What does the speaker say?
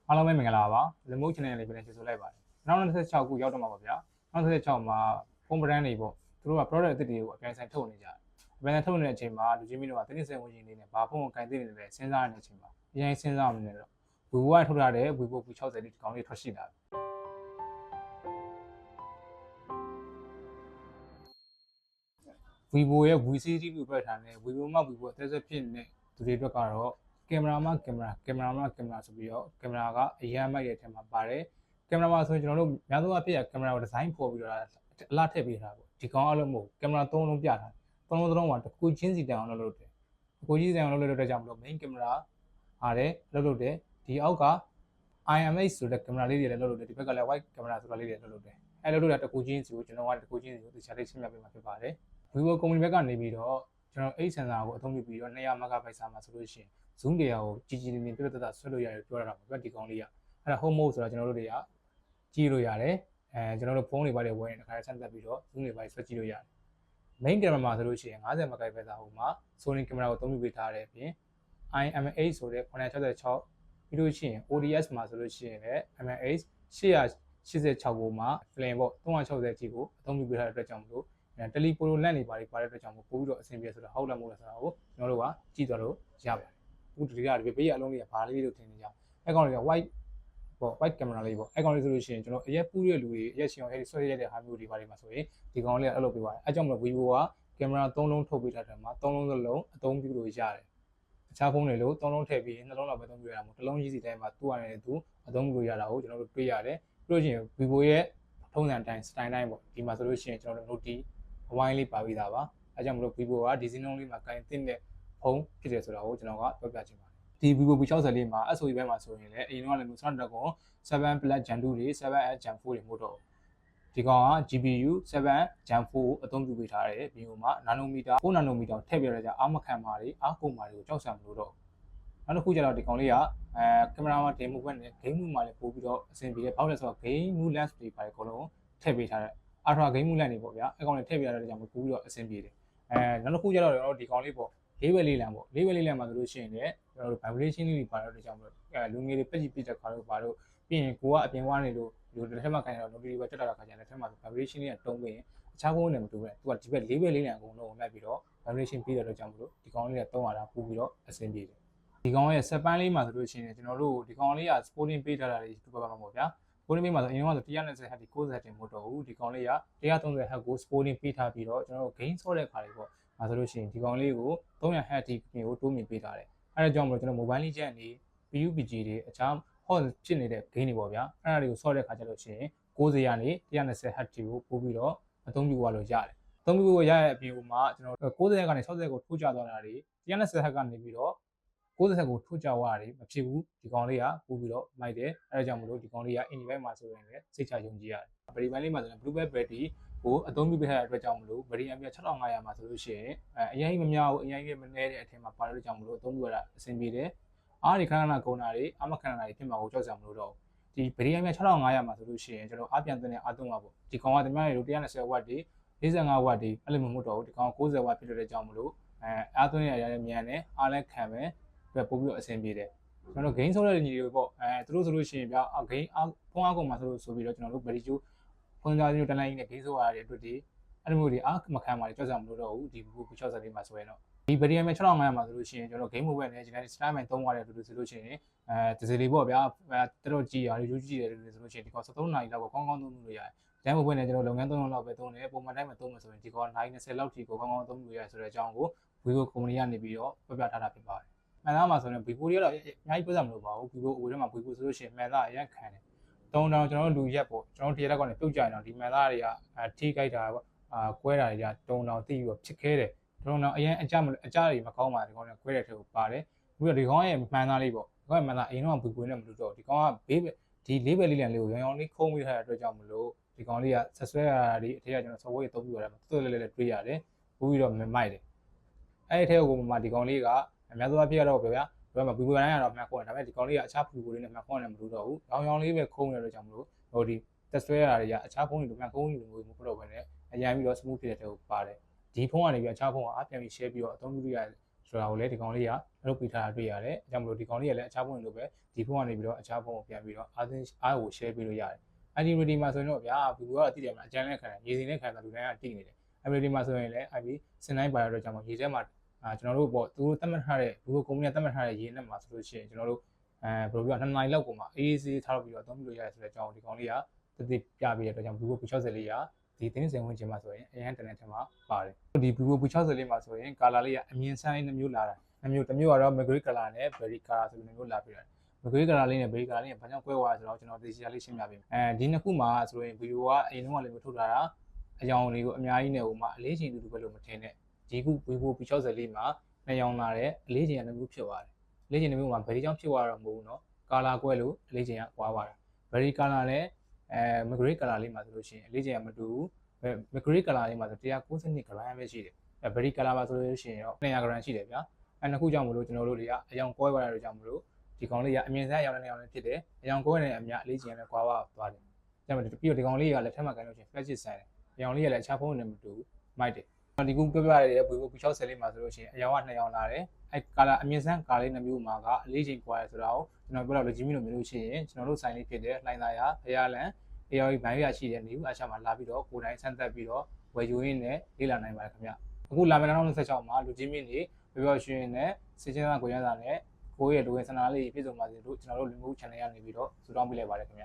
အားလုံးပဲမင်္ဂလာပါ remote channel လေးပြန်ကြိုဆိုလိုက်ပါတယ်2026ခုရောက်တော့မှာပါဗျာ2026မှာ phone brand တွေပေါ့သူတို့က product အသစ်တွေကိုအပြိုင်ဆိုင်ထုတ်နေကြတယ်အပြိုင်ဆိုင်ထုတ်နေတဲ့အချိန်မှာလူကြီးမင်းတို့ကတနည်းစံဝင်ချင်းလေးနဲ့ဘာဖုန်းကိုကင်သိနေတယ်စဉ်းစားနေတဲ့အချိန်မှာအရင်စဉ်းစားမနေတော့ Vivo ကထုတ်ထားတဲ့ Vivo V60 ဒီကောင်လေးထွက်ရှိလာတယ်Vivo ရဲ့ V series လို့ပြောထားတယ် Vivo မှာ Vivo အသက်ဆက်ဖြစ်နေတဲ့သူတွေအတွက်ကတော့ကင်မရာမှာကင်မရာဆိုပြီးတော့ကင်မရာကအရန်မိုက်တဲ့အထက်မှာပါတယ်ကင်မရာမှာဆိုရင်ကျွန်တော်တို့များသောအားဖြင့်ကင်မရာကိုဒီဇိုင်းဖော်ပြီးတော့အလားထည့်ပေးထားပေါ့ဒီကောင်အလုံးမဟုတ်ကင်မရာ၃လုံးပြထား၃လုံးမှာတစ်ခုချင်းစီတန်အောင်လုပ်တယ်တစ်ခုချင်းစီတန်အောင်လုပ်တဲ့ကြောင့်မလို့ main ကင်မရာအားလည်းလုပ်တယ်ဒီအောက်က IMX ဆိုတဲ့ကင်မရာလေးတွေလည်းလုပ်တယ်ဒီဘက်ကလည်း wide ကင်မရာဆိုတာလေးတွေလုပ်တယ်အဲလုပ်တာတစ်ခုချင်းစီကိုကျွန်တော်ကတစ်ခုချင်းစီကိုတခြားလေးရှင်းပြပေးမှာဖြစ်ပါတယ် Vivo ကုမ္ပဏီဘက်ကနေပြီးတော့ကျွန်တော် H sensor ကိုအသုံးပြုပြီးတော့200 megapixel မှာဆိုလို့ရှိရင် zoom တရားကိုကြီးကြီးမြင်ပြတ်တက်ဆွဲလို့ရတယ်ပြောရတာပေါ့ဒီကောင်လေးကအဲ့ဒါ home mode ဆိုတာကျွန်တော်တို့တွေကကြည့်လို့ရတယ်ကျွန်တော်တို့ဖုန်းတွေပါတွေဝယ်ရင်တစ်ခါဆက်သက်ပြီးတော့ zoom တွေပါဆွဲကြည့်လို့ရတယ် main camera မှာဆိုလို့ရှိရင်50 megapixel ဟိုမှာ Sony camera ကိုအသုံးပြုပေးထားတဲ့အပြင် IMX ဆိုတဲ့966ပြီးလို့ရှိရင် ODS မှာဆိုလို့ရှိရင်လည်း IMX 886ကိုမှာ flame ပေါ့360ကြီးကိုအသုံးပြုပေးထားတဲ့အတွက်ကြောင့်မလို့တယ်လီပိုလိုလန့်နေပါတဲ့အတွက်ကြောင့်ပို့ပြီးတော့အဆင်ပြေဆိုတာဟုတ်လားမဟုတ်လားဆိုတာကိုကျွန်တော်တို့ကကြည့်သွားလို့ရပါတယ်အခုဒီကဘေးအလုံးလေးကဘာလေးလို့ထင်နေကြအဲကောင်တွေက white ပေါ့ white camera လေးပေါ့အဲကောင်လေးဆိုလို့ရှိရင်ကျွန်တော်အရက်ပူးတဲ့လူတွေအရက်ရှင်အောင်အဲဒီဆွဲရတဲ့ဟာမျိုးတွေပါလိမ့်မှာဆိုရင်ဒီကောင်လေးကအဲ့လိုပေးပါတယ်အဲကြောင့်မလို့ Vivo ကကင်မရာ3လုံးထုတ်ပေးထားတယ်မှာ3လုံးစလုံးအသုံးပြုလို့ရတယ်အခြားဖုန်းတွေလို့3လုံးထည့်ပြီးနှလုံးလောက်ပဲအသုံးပြုရတာမဟုတ်တစ်လုံးကြီးစီတိုင်းမှာသူ့အနေနဲ့သူအသုံးပြုလို့ရတာကိုကျွန်တော်တို့တွေ့ရတယ်ပြီးလို့ရှိရင် Vivo ရဲ့ထုံးစံတိုင်း style တိုင်းပေါ့ဒီမှာဆိုလို့ရှိရင်ကျွန်တော်တို့ Note အဝိုင်းလေးပါပြီးသားပါအဲကြောင့်မလို့ Vivo ကဒီစင်းလုံးလေးမှာကင်သင့်တဲ့ဖုန်းဖြစ်တယ်ဆိုတာကိုကျွန်တော်ကပြောပြချင်ပါတယ်ဒီ Vivo V60 လေးမှာ SOE ဘက်မှာဆိုရင်လည်းအရင်ကလည်း Snapdragon 7 Plus Gen 2တွေ 7S Gen 4တွေမဟုတ်တော့ဒီကောင်က GPU 7 Gen 4ကိုအသုံးပြုပေးထားတယ် Vivo မှာ nanometer 4 nanometer ထည့်ပြရတဲ့အားမခံပါတွေအားကုန်ပါတွေကိုကြောက်စရာမလိုတော့နောက်တစ်ခုကျတော့ဒီကောင်လေးကကင်မရာမှာတင်မှုဘက်နဲ့ game မှုမှာလည်းပို့ပြီးတော့အဆင်ပြေတယ်ဘာလို့လဲဆိုတော့ game မှု lens တွေပါအကုန်လုံးထည့်ပေးထားတယ်Ultra game မှုလန့်နေပေါ့ဗျာအဲကောင်လေးထည့်ပြရတဲ့ကြောင့်ပို့ပြီးတော့အဆင်ပြေတယ်နောက်တစ်ခုကျတော့ဒီကောင်လေးပေါ့လေးဝဲလေးလံပေါ့လေးဝဲလေးလံမှာဆိုလို့ရှိရင်လည်းကျွန်တော်တို့ vibration လေးတွေပါတော့တဲ့ကြောင့်လူငယ်တွေပက်ကြည့်ပြတဲ့ခါတော့ပါတော့ပြီးရင်ကိုကအပြင်ဝါးနေလို့ဒီတစ်ထက်မှခိုင်းတော့ notification တက်တာခါကျရင်တစ်ထက်မှ vibration လေးကတုံးပြီးရင်အခြားဖုန်းနဲ့မတူဘူးသူကဒီဘက်လေးဝဲလေးလံအကုန်လုံးကိုလိုက်ပြီးတော့ vibration ပြီးတဲ့အတွက်ကြောင့်မလို့ဒီကောင်လေးကတုံးရတာပို့ပြီးတော့အဆင်ပြေတယ်ဒီကောင်ရဲ့စက်ပန်းလေးမှာဆိုလို့ရှိရင်ကျွန်တော်တို့ဒီကောင်လေးက sporting ပေးထားတာတွေတူပါမှာပေါ့ဗျာကိုနေမိမှာဆိုအရင်ကဆို120 Hz 90 Hz တင်မို့တော့ဘူးဒီကောင်လေးက130 Hz ကို sporting ပေးထားပြီးတော့ကျွန်တော်တို့ gain ဆော့တဲ့ခါလေးပေါ့ဒါဆိုလို့ရှိရင်ဒီကောင်လေးကို300 Hz ထိကိုတိုးမြင့်ပေးထားတယ်အဲဒါကြောင့်မလို့ကျွန်တော် mobile legend တွေ PUBG တွေအခြား hot ဖြစ်နေတဲ့ gain တွေပေါ့ဗျာအဲ့ဒါတွေကိုဆော့တဲ့ခါကျလို့ရှိရင်90ကနေ120 Hz ကိုပို့ပြီးတော့အသုံးပြုရလို့ရတယ်အသုံးပြုရတဲ့အပြင်မှာကျွန်တော်90ကနေ60ကိုထိုးကျသွားတာတွေ120 Hz ကနေပြီးတော့90ဆက်ကိုထိုးကြွားရတယ်မဖြစ်ဘူးဒီကောင်လေးကပို့ပြီးတော့မိုက်တယ်အဲဒါကြောင့်မလို့ဒီကောင်လေးကအင်ဒီဘက်မှာဆိုရင်လည်းစိတ်ချယုံကြည်ရတယ်ဘယ်ဒီဘက်လေးမှာဆိုရင် Bluebird battery ကိုအသုံးပြုပေးထားတဲ့အတွက်ကြောင့်မလို့ battery ampere 6500မှာဆိုလို့ရှိရင်အရင်မများဘူးအရင်မနည်းတဲ့အထင်မှာပါတဲ့အတွက်ကြောင့်မလို့အသုံးပြုရတာအဆင်ပြေတယ်အားဒီခဏခဏကုန်တာတွေအမခဏခဏတွေဖြစ်မှာကိုကြောက်စရာမလိုတော့ဒီ battery ampere 6500မှာဆိုလို့ရှိရင်ကျွန်တော်အားပြန်သွင်းတဲ့အားသုံးပါပေါ့ဒီကောင်ကတမန်တွေ120 watt တွေ45 watt တွေအဲ့လိုမျိုးမဟုတ်တော့ဘူးဒီကောင်90 watt ဖြစ်တဲ့ကြောင့်မလို့အားသွင်းရတဲ့မြန်တယ်အားလည်းခံမယ်ပို့ပြီးတော့အဆင်ပြေတယ်ကျွန်တော် gain ဆော့တဲ့ညီတွေပေါ့သူတို့ဆိုလို့ရှိရင်ဗျာ gain ဖုန်းအားကုန်မှာဆိုပြီးတော့ကျွန်တော်တို့ battery ကျိုးဖုန်းသားကြီးတို့တန်းလိုင်းနဲ့ gain ဆော့ရတဲ့အတွက်ဒီအဲ့လိုမျိုးတွေအားမခံပါနဲ့ကြောက်စရာမလိုတော့ဘူးဒီ Vivo V60 လေးမှာဆိုရင်တော့ဒီ battery 6500မှာဆိုလို့ရှိရင်ကျွန်တော် game mobile နဲ့ကျွန်တော် style မှာသုံးရတဲ့လူတွေဆိုလို့ရှိရင်ဒီစီလေးပေါ့ဗျာတော်တော်ကြည်ရတယ်ရိုးကြည့်ရတယ်လူတွေဆိုလို့ရှိရင်ဒီကောင်73နာရီလောက်ကိုကောင်းကောင်းသုံးလို့ရတယ်ဒန်မိုဘိုယ်နဲ့ကျွန်တော်လုပ်ငန်း3လောက်ပဲသုံးတယ်ပုံမှန်တိုင်းမှာသုံးမယ်ဆိုရင်ဒီကောင်နိုင်20လောက်ထိကိုကောင်းကောင်းသုံးလို့ရတယ်ဆိုတဲ့အကြောင်းကို Vivo ကုမ္ပဏီကနေပြီးတော့ပြပြထားတာဖြစ်ပါတယ်မှန်သားမှာဆိုရင် Vivo တွေကတော့အများကြီးပြောစရာမလိုပါဘူး Vivo အိုထဲမှာ Vivo ဆိုလို့ရှိရင်မှန်သားအရင်ခံတယ်တုံးတောင်ကျွန်တော်တို့လူရက်ပေါ့ကျွန်တော်တို့တရက်ကနေပြုတ်ကြရင်တော့ဒီမှန်သားတွေကထိခိုက်တာပေါ့ကွဲတာတွေကတုံးတောင်တိပြီးတော့ဖြစ်ခဲတယ်တုံးတောင်အရင်အကြတွေမကောင်းပါဒီကောင်ကကွဲတဲ့ထဲကိုပါတယ်ပြီးတော့ဒီကောင်ရဲ့မှန်သားလေးပေါ့ဒီကောင်ရဲ့မှန်သားအရင်တော့ Vivo နဲ့မတူတော့ဒီကောင်ကဘေးဒီလေးပဲလေးလံလေးကိုရောင်ရောင်လေးခုံးပြီးထားတဲ့အတွက်ကြောင့်မလို့ဒီကောင်လေးကဆက်ဆွဲရတာဒီအထက်ကကျွန်တော် software သုံးပြီးရတယ်တော်တော်လေးလေးတွေးရတယ်ပို့ပြီးတော့မိုက်တယ်အဲ့ဒီထဲကိုမှဒီကောင်လေးကအများစုအဖြစ်ကတော့ဗျာဘယ်မှာ Vivo တိုင်းကတော့မှတ်ခေါ်တယ်ဒါပေမဲ့ဒီကောင်လေးကအခြား Vivo တွေနဲ့မှတ်ခေါ်နေမလို့တော့ဘူးရောင်ရောင်လေးပဲခုံးရတဲ့ကြောင့်မလို့ဟိုဒီတက်ဆွဲရတာတွေကအခြားဖုန်းတွေလိုမှတ်ခုံးနေလို့မဟုတ်တော့ဘဲနဲ့အရင်ပြီးတော့ smooth ဖြစ်တဲ့ထဲကိုပါတယ်ဒီဖုန်းကနေပြီးအခြားဖုန်းကအပြန်ပြီး share ပြီးတော့အသုံးပြုရ ဆိုတာကိုလည်းဒီကောင်လေးကလုပ်ပြထားတာတွေ့ရတယ်အကြောင်းမလို့ဒီကောင်လေးကလည်းအခြားဖုန်းတွေလိုပဲဒီဖုန်းကနေပြီးတော့အခြားဖုန်းကိုပြန်ပြီးတော့အားကို share ပေးလို့ရတယ်Activity မှာဆိုရင်တော့ဗျာဘူးကတော့တည်တယ်မှာအကျန်းနဲ့ခံတယ်ရေစီနဲ့ခံတာလူတိုင်းကတည်နေတယ် Activity မှာဆိုရင်လည်း IP စင်တိုင်းပါရတော့ကြောင့်ရေထဲမှာကျွန်တော်တို့ပေါ့သူတို့သတ်မှတ်ထားတဲ့ဘူးကုမ္ပဏီကသတ်မှတ်ထားတဲ့ရေနဲ့မှာဆိုလို့ရှိရင်ကျွန်တော်တို့ဘယ်လိုပြော2နိုင်လောက်ကိုမှအေးအေးထားလို့ပြီးတော့အသုံးပြုလို့ရတယ်ဆိုတဲ့အကြောင်းဒီကောင်လေးကတတိပြပေးတဲ့အတွက်ကြောင့်ဘူးကို60လေးကဒီတင်းစင်ဝင်ခြင်းမှာဆိုရင်အရန်တန်တဲ့ထင်မှာပါတယ်ဒီဘူးကို60လေးမှာဆိုရင် color လေးကအမြင်ဆန်းလေး2မျိုးလာတာ2မျိုးတစ်မျိုးကတော့ Mercury color နဲ့ Berry color ဆိုပြီး2မျိုးလာပြီးတာMercury color လေးနဲ့ Berry color လေးနဲ့ဘာကြောင့်ကွဲသွားလဲဆိုတော့ကျွန်တော်သိချင်လေးရှင်းပြပေးမယ်ဒီနှစ်ခုမှာဆိုရင်ဗီဒီယိုကအရင်တုန်းကလည်းထုတ်ထားတာအကြောင်းလေးကိုအများကြီးနဲ့ဟိုမှာအလေးချိန်တူတူပဲလို့မထင်နဲ့ဒီခု Vivo P60 လေးမှာနှစ်ရောင်လာတဲ့အလေးချိန်က2မျိုးဖြစ်သွားတယ်အလေးချိန်2မျိုးမှာ Berry ကြောင့်ဖြစ်သွားတော့မဟုတ်ဘူးเนาะ color ကွဲလို့အလေးချိန်ကကွာသွားတာ Berry color နဲ့Mercury color လေးမှာဆိုလို့ရှိရင်အလေးချိန်ကမတူဘူး Mercury color လေးမှာဆို192 gram ပဲရှိတယ်Berry color မှာဆိုလို့ရှိရင်တော့200 gram ရှိတယ်ဗျာနှစ်ခုကြောင့်မလို့ကျွန်တော်တို့တွေကအယောင်ကွဲသွားတဲ့ကြောင့်မလို့ဒီကောင်လေးကအမြင်စားရောင်နဲ့ရောင်နဲ့ဖြစ်တယ်အယောင်ကွဲနေတဲ့အမြအလေးချိန်နဲ့ကွာသွားတယ်ဒါပေမဲ့ပြီးတော့ဒီကောင်လေးကလည်းထက်မှတ်ကန်လို့ရှိရင် flagship ဆန်တယ်အယောင်လေးကလည်းအခြားဖုန်းနဲ့မတူဘူးမိုက်တယ်ဒီခုပြောပြရတဲ့ Vivo P60 လေးမှာဆိုလို့ရှိရင်အယောင်က2ယောင်လာတယ်အဲ color အမြင်စမ်း color လေး2မျိုးမှာကအလေးချိန်ကွာတယ်ဆိုတော့ကျွန်တော်ပြောတော့ Legimi လို့မျိုးလို့ရှိရင်ကျွန်တော်တို့ဆိုင်လေးဖြစ်တဲ့လှိုင်သာယာဖျားလန် ARI ဘိုင်းရရှိတဲ့နေဦးအရှာမှာလာပြီးတော့ကိုယ်တိုင်ဆန်းသက်ပြီးတော့ဝယ်ယူရင်းနဲ့လေ့လာနိုင်ပါတယ်ခင်ဗျအခုလာမယ့်2026မှာ Legimi နေပြောရွှင်နဲ့စစ်ချင်းသားကိုရမ်းစာနဲ့ကိုယ့်ရဲ့လူဝင်ဆန္ဒလေးပြည့်စုံပါစေလို့ကျွန်တော်တို့လူမှု channel ရနေပြီးတော့စူတောင်းပေးလိုက်ပါတယ်ခင်ဗျ